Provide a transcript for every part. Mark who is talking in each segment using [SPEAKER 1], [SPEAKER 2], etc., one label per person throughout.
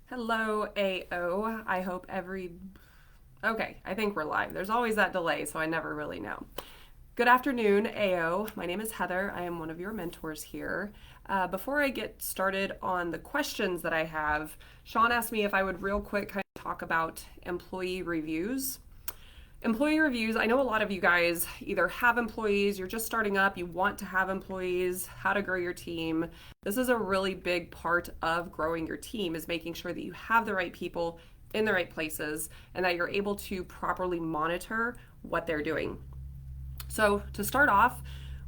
[SPEAKER 1] Hello, AO. Okay, I think we're live. There's always that delay, so I never really know. Good afternoon, AO. My name is Heather. I am one of your mentors here. Before I get started on the questions that I have, Sean asked me if I would real quick kind of talk about employee reviews. Employee reviews, I know a lot of you guys either have employees, you're just starting up, you want to have employees, how to grow your team. This is a really big part of growing your team, is making sure that you have the right people in the right places and that you're able to properly monitor what they're doing. So to start off,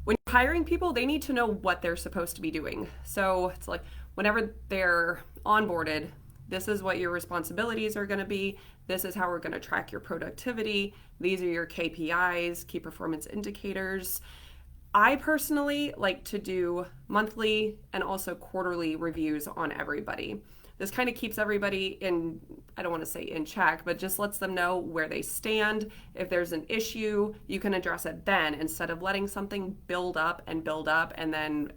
[SPEAKER 1] when you're hiring people, they need to know what they're supposed to be doing. So it's like whenever they're onboarded, this is what your responsibilities are going to be. This is how we're going to track your productivity. These are your KPIs, key performance indicators. I personally like to do monthly and also quarterly reviews on everybody. This kind of keeps everybody in, I don't want to say in check, but just lets them know where they stand. If there's an issue, you can address it then instead of letting something build up, and then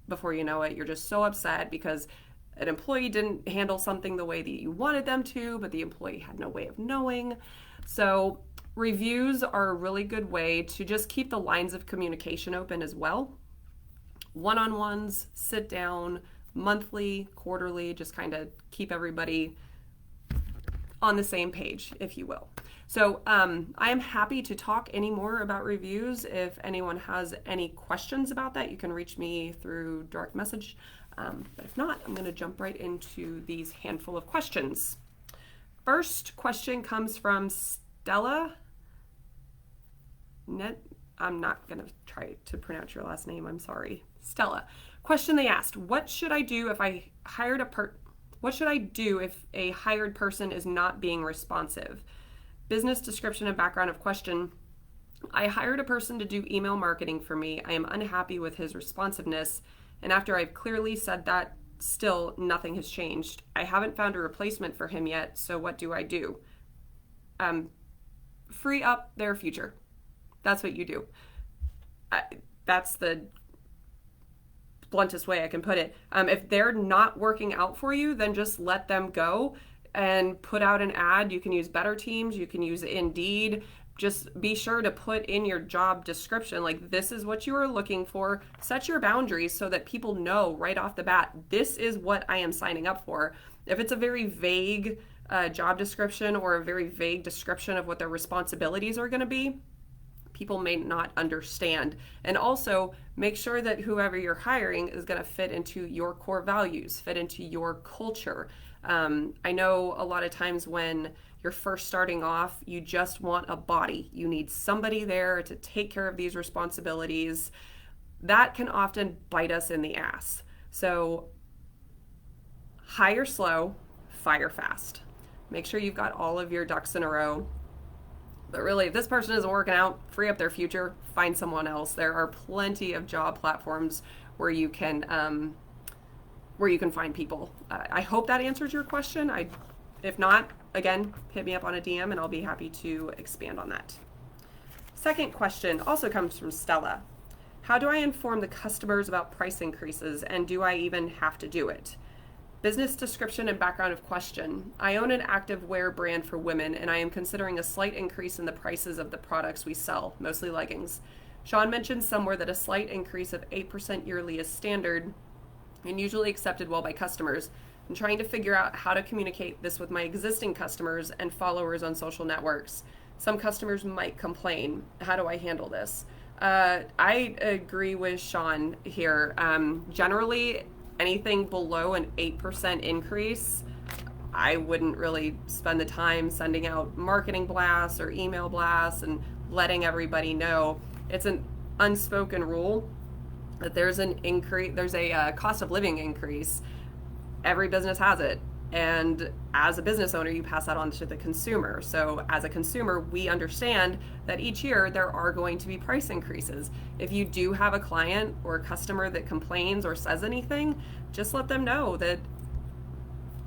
[SPEAKER 1] before you know it, you're just so upset because an employee didn't handle something the way that you wanted them to, but the employee had no way of knowing. So reviews are a really good way to just keep the lines of communication open as well. One-on-ones, sit down, monthly, quarterly, just kind of keep everybody on the same page, if you will. So I am happy to talk any more about reviews. If anyone has any questions about that, you can reach me through direct message. But if not, I'm going to jump right into these handful of questions. First question comes from Stella. I'm not going to try to pronounce your last name. I'm sorry. Stella. Question they asked: What should I do if a hired person is not being responsive? Business description and background of question. I hired a person to do email marketing for me. I am unhappy with his responsiveness. And after I've clearly said that, still nothing has changed. I haven't found a replacement for him yet, so what do I do? Free up their future. That's what you do. That's the bluntest way I can put it. If they're not working out for you, then just let them go and put out an ad. You can use Better Teams, you can use Indeed. Just be sure to put in your job description, like, this is what you are looking for. Set your boundaries so that people know right off the bat, this is what I am signing up for. If it's a very vague job description or a very vague description of what their responsibilities are going to be, people may not understand. And also make sure that whoever you're hiring is going to fit into your core values, fit into your culture. I know a lot of times when you're first starting off, you just want a body. You need somebody there to take care of these responsibilities. That can often bite us in the ass. So hire slow, fire fast. Make sure you've got all of your ducks in a row. But really, if this person isn't working out, free up their future, find someone else. There are plenty of job platforms where you can find people. I hope that answers your question. If not, again, hit me up on a DM and I'll be happy to expand on that. Second question also comes from Stella. How do I inform the customers about price increases, and do I even have to do it? Business description and background of question. I own an active wear brand for women, and I am considering a slight increase in the prices of the products we sell, mostly leggings. Sean mentioned somewhere that a slight increase of 8% yearly is standard and usually accepted well by customers. I'm trying to figure out how to communicate this with my existing customers and followers on social networks. Some customers might complain. How do I handle this? I agree with Sean here. Generally, anything below an 8% increase, I wouldn't really spend the time sending out marketing blasts or email blasts and letting everybody know. It's an unspoken rule that there's a cost of living increase. Every business has it. And as a business owner, you pass that on to the consumer. So as a consumer, we understand that each year there are going to be price increases. If you do have a client or a customer that complains or says anything, just let them know that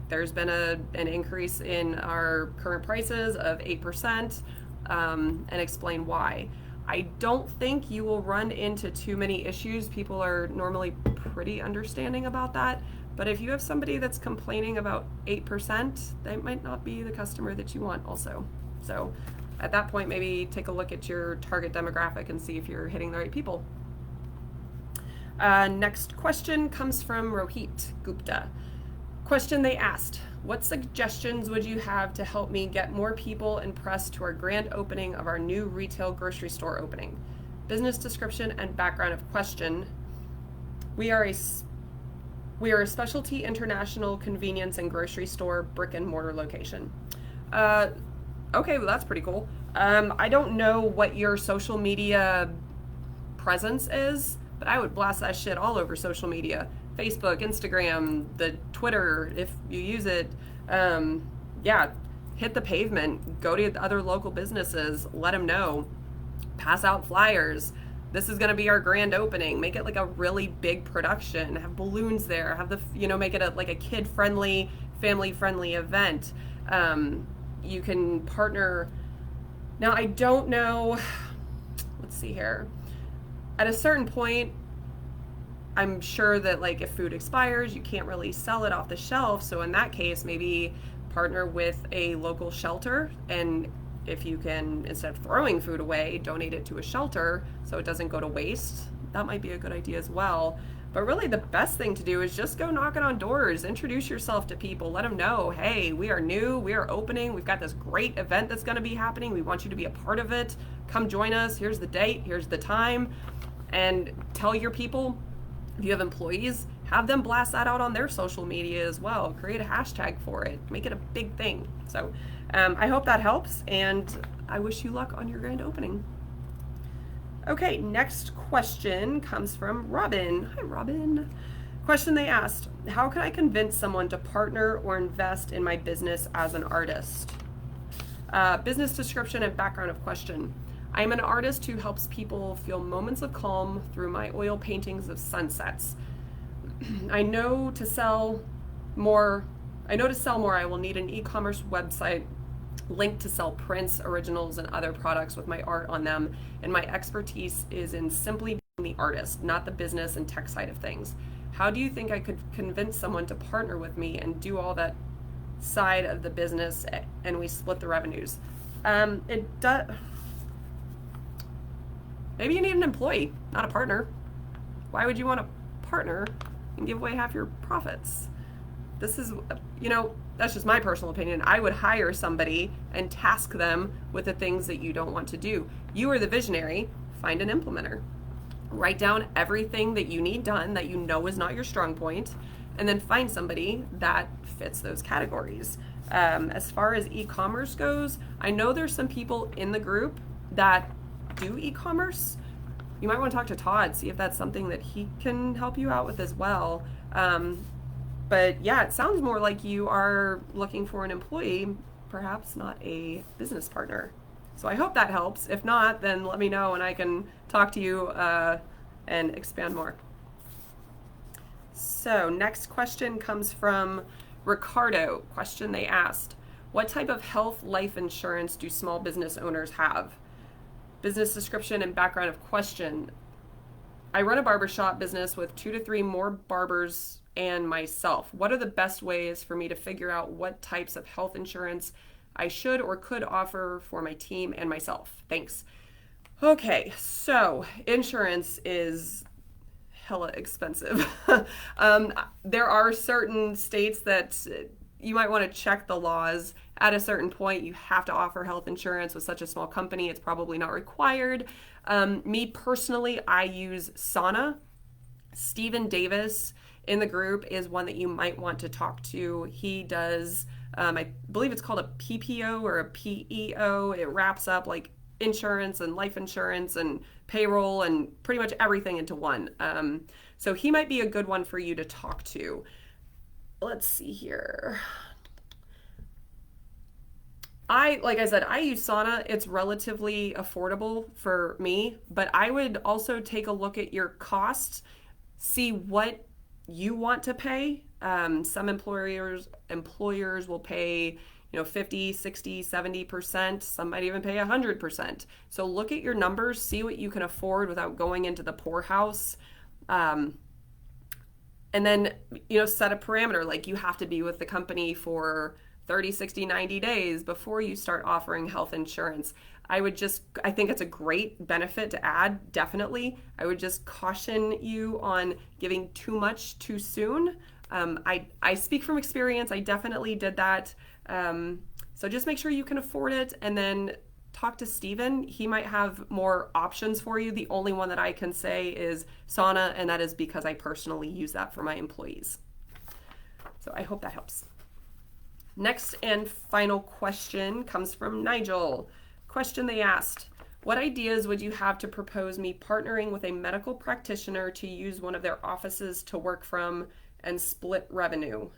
[SPEAKER 1] there's been an increase in our current prices of 8%, and explain why. I don't think you will run into too many issues. People are normally pretty understanding about that. But if you have somebody that's complaining about 8%, they might not be the customer that you want also. So at that point, maybe take a look at your target demographic and see if you're hitting the right people. Next question comes from Rohit Gupta. Question they asked: what suggestions would you have to help me get more people impressed to our grand opening of our new retail grocery store opening? Business description and background of question. We are a specialty international convenience and grocery store brick and mortar location. Okay, well that's pretty cool. I don't know what your social media presence is, but I would blast that shit all over social media. Facebook, Instagram, the Twitter, if you use it. Yeah, hit the pavement, go to other local businesses, let them know, pass out flyers. This is going to be our grand opening. Make it like a really big production. Have balloons there. Have make it like a kid-friendly, family-friendly event. You can partner. Now, I don't know. Let's see here. At a certain point, I'm sure that like if food expires, you can't really sell it off the shelf. So in that case, maybe partner with a local shelter, and if you can, instead of throwing food away, donate it to a shelter so it doesn't go to waste. That might be a good idea as well. But really the best thing to do is just go knocking on doors, introduce yourself to people, let them know, hey, we are new, we are opening, we've got this great event that's going to be happening, we want you to be a part of it, come join us, here's the date, here's the time, and tell your people. If you have employees, have them blast that out on their social media as well. Create a hashtag for it. Make it a big thing. So I hope that helps, and I wish you luck on your grand opening. Okay, next question comes from Robin. Hi, Robin. Question they asked: how can I convince someone to partner or invest in my business as an artist? Business description and background of question. I am an artist who helps people feel moments of calm through my oil paintings of sunsets. I know to sell more, I will need an e-commerce website linked to sell prints, originals, and other products with my art on them. And my expertise is in simply being the artist, not the business and tech side of things. How do you think I could convince someone to partner with me and do all that side of the business and we split the revenues? Maybe you need an employee, not a partner. Why would you want a partner and give away half your profits? This is, that's just my personal opinion. I would hire somebody and task them with the things that you don't want to do. You are the visionary. Find an implementer. Write down everything that you need done that you know is not your strong point, and then find somebody that fits those categories. As far as e-commerce goes, I know there's some people in the group that do e-commerce. You might want to talk to Todd, see if that's something that he can help you out with as well. But yeah, it sounds more like you are looking for an employee, perhaps not a business partner. So I hope that helps. If not, then let me know and I can talk to you and expand more. So next question comes from Ricardo. Question they asked: what type of health life insurance do small business owners have? Business description and background of question. I run a barbershop business with 2 to 3 more barbers and myself. What are the best ways for me to figure out what types of health insurance I should or could offer for my team and myself? Thanks. Okay, so insurance is hella expensive. There are certain states that you might want to check the laws. At a certain point, you have to offer health insurance. With such a small company, it's probably not required. Me personally, I use Sana. Stephen Davis in the group is one that you might want to talk to. He does, I believe it's called a PPO or a PEO. It wraps up like insurance and life insurance and payroll and pretty much everything into one. So he might be a good one for you to talk to. Let's see here. Like I said, I use Sana. It's relatively affordable for me, but I would also take a look at your costs, see what you want to pay. Some employers will pay, 50, 60, 70%. Some might even pay 100%. So look at your numbers, see what you can afford without going into the poorhouse. And then, set a parameter, like you have to be with the company for 30, 60, 90 days before you start offering health insurance. I think it's a great benefit to add, definitely. I would just caution you on giving too much too soon. I speak from experience. I definitely did that. So just make sure you can afford it, and then talk to Steven. He might have more options for you. The only one that I can say is sauna, and that is because I personally use that for my employees. So I hope that helps. Next and final question comes from Nigel. Question they asked: what ideas would you have to propose me partnering with a medical practitioner to use one of their offices to work from and split revenue?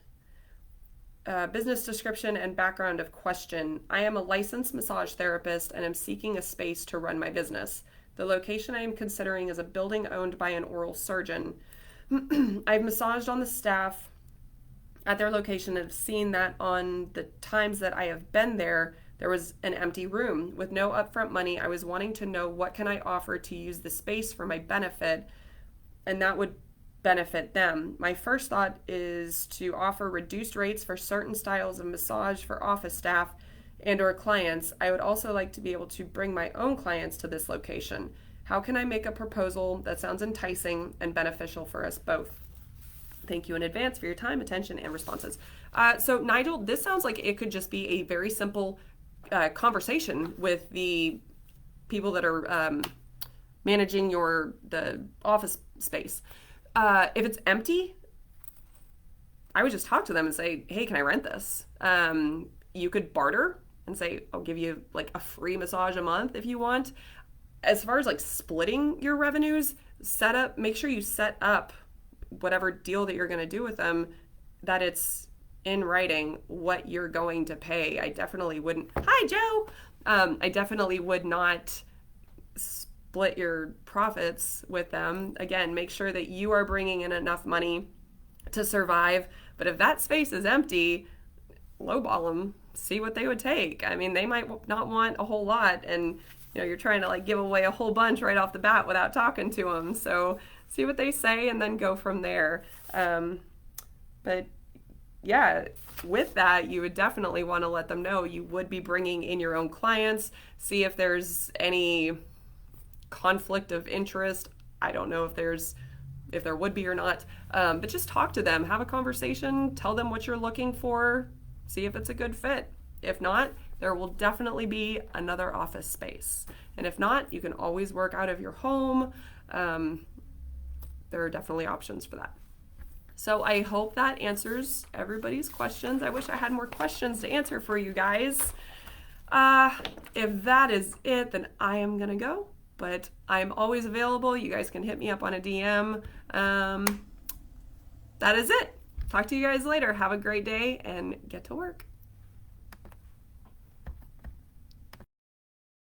[SPEAKER 1] Business description and background of question. I am a licensed massage therapist and am seeking a space to run my business. The location I am considering is a building owned by an oral surgeon. I've massaged on the staff at their location and have seen that on the times that I have been there, there was an empty room. With no upfront money, I was wanting to know what can I offer to use the space for my benefit, and that would benefit them. My first thought is to offer reduced rates for certain styles of massage for office staff and or clients. I would also like to be able to bring my own clients to this location. How can I make a proposal that sounds enticing and beneficial for us both? Thank you in advance for your time, attention, and responses. So Nigel, this sounds like it could just be a very simple conversation with the people that are managing the office space. If it's empty, I would just talk to them and say, hey, can I rent this? You could barter and say, I'll give you like a free massage a month if you want. As far as like splitting your revenues, make sure you set up whatever deal that you're going to do with them, that it's in writing what you're going to pay. I definitely wouldn't. Hi, Joe. I definitely would not split your profits with them. Again, make sure that you are bringing in enough money to survive. But if that space is empty, lowball them, see what they would take. I mean, they might not want a whole lot, and you're trying to like give away a whole bunch right off the bat without talking to them. So see what they say and then go from there. But yeah, with that, you would definitely want to let them know you would be bringing in your own clients. See if there's any conflict of interest. I don't know if there would be or not, but just talk to them, have a conversation, tell them what you're looking for, see if it's a good fit. If not, there will definitely be another office space. And if not, you can always work out of your home. There are definitely options for that. So I hope that answers everybody's questions. I wish I had more questions to answer for you guys. If that is it, then I am going to go. But I'm always available. You guys can hit me up on a DM. That is it. Talk to you guys later. Have a great day and get to work.